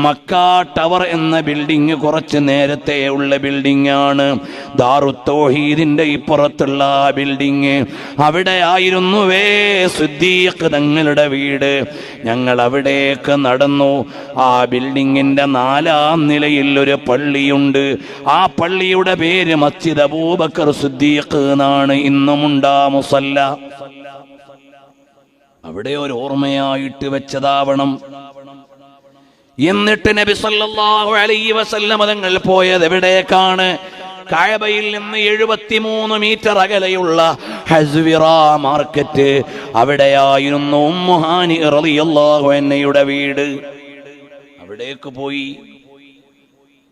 Mecca tower എന്ന building കുറച്ച് നേരത്തെ ഉള്ള ബിൽഡിംഗ് ആണ്. ദാറുത് തൗഹീദിന്റെ ഇപ്പുറത്തുള്ള ആ ബിൽഡിംഗ്, അവിടെ ആയിരുന്നുവേ സിദ്ദീഖ് തങ്ങളുടെ വീട്. ഞങ്ങൾ അവിടേക്ക് നടന്നു. ആ ബിൽഡിങ്ങിന്റെ 4-ാം നിലയിൽ ഒരു പള്ളിയുണ്ട്. ആ പള്ളിയുടെ പേര് മസ്ജിദ് അബൂബക്കർ സിദ്ദീഖ് എന്നാണ്. ഇന്നുമുണ്ടാ മുസല്ല. അവിടെ ഒരു ഓർമ്മയായിട്ട് വെച്ചതാവണം. എന്നിട്ട് നബി സല്ലല്ലാഹു അലൈഹി വസല്ലം തങ്ങൾ പോയത് എവിടേക്കാണ്? കഅബയിൽ നിന്ന് 73 മീറ്റർ അകലെയുള്ള ഹസ്വിറ മാർക്കറ്റ്. അവിടെയായിരുന്നു ഉമ്മു ഹാനി റളിയല്ലാഹു അൻഹയുടെ വീട്. അവിടേക്ക് പോയി.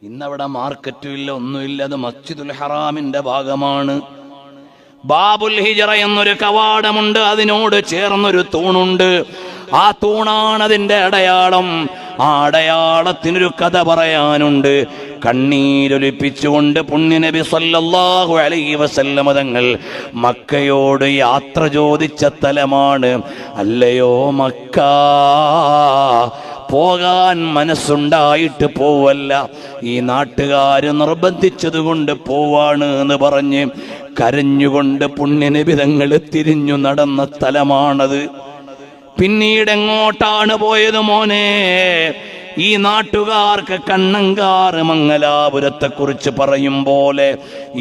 ഇന്നവിടെ മാർക്കറ്റും ഇല്ല, ഒന്നുമില്ല. അത് മസ്ജിദുൽ ഹറാമിന്റെ ഭാഗമാണ്. ബാബുൽ ഹിജ്റ എന്നൊരു കവാടമുണ്ട്. അതിനോട് ചേർന്നൊരു തൂണുണ്ട്. ആ തൂണാണ് അതിന്റെ അടയാളം. ആ അടയാളത്തിനൊരു കഥ പറയാനുണ്ട്. കണ്ണീരൊലിപ്പിച്ചുകൊണ്ട് പുണ്യനബി സല്ലല്ലാഹു അലൈഹി വസല്ലം തങ്ങൾ മക്കയോട് യാത്ര ചോദിച്ച സ്ഥലമാണ്. അല്ലയോ മക്ക, പോകാൻ മനസ്സുണ്ടായിട്ട് പോവല്ല, ഈ നാട്ടുകാര് നിർബന്ധിച്ചതുകൊണ്ട് പോവാണ് എന്ന് പറഞ്ഞ് കരഞ്ഞുകൊണ്ട് പുണ്യനബി തങ്ങൾ തിരിഞ്ഞു നടന്ന സ്ഥലമാണത്. പിന്നീട് എങ്ങോട്ടാണ് പോയത് മോനെ? ഈ നാട്ടുകാർക്ക് കണ്ണങ്കാറ് മംഗലാപുരത്തെ കുറിച്ച് പറയും പോലെ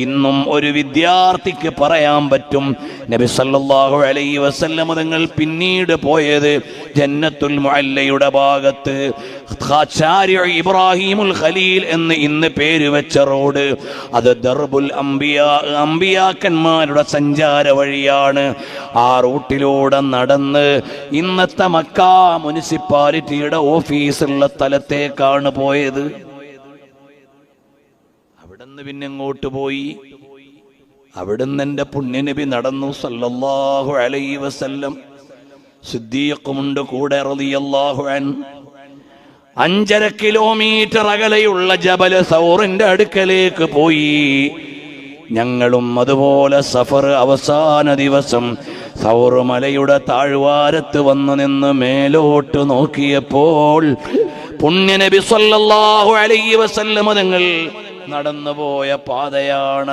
ഇന്നും ഒരു വിദ്യാർത്ഥിക്ക് പറയാൻ പറ്റും. നബി സല്ലല്ലാഹു അലൈഹി വസല്ലം തങ്ങൾ പിന്നീട് പോയത് ജന്നത്തുൽ മുഅല്ലയുടെ ഭാഗത്ത്, ഇബ്രാഹിമുൽ ഖലീൽ എന്ന് ഇന്ന് പേര് വെച്ച റോഡ്. അത് ദർബുൽ അംബിയാക്കന്മാരുടെ സഞ്ചാര വഴിയാണ്. ആ റൂട്ടിലൂടെ നടന്ന് ഇന്നത്തെ മക്ക മുനിസിപ്പാലിറ്റിയുടെ ഓഫീസുള്ള സ്ഥലത്തേക്കാണ് പോയത്. അവിടുന്ന് പിന്നെ എങ്ങോട്ട് പോയി? അവിടുന്ന് എന്റെ പുണ്യനബി നടന്നു സല്ലല്ലാഹു അലൈഹി വസല്ലം. സിദ്ദീഖുമുണ്ട് കൂടെ റളിയല്ലാഹു അൻഹു. 5.5 കിലോമീറ്റർ അകലെയുള്ള ജബൽ സൗറിന്റെ അടുക്കലേക്ക് പോയി. ഞങ്ങളും അതുപോലെ സഫർ അവസാന ദിവസം സൗർ മലയുടെ താഴ്വാരത്ത് വന്നു നിന്ന് മേലോട്ട് നോക്കിയപ്പോൾ പുണ്യനബി സല്ലല്ലാഹു അലൈഹി വസല്ലം തങ്ങൾ നടന്നുപോയ പാതയാണ്.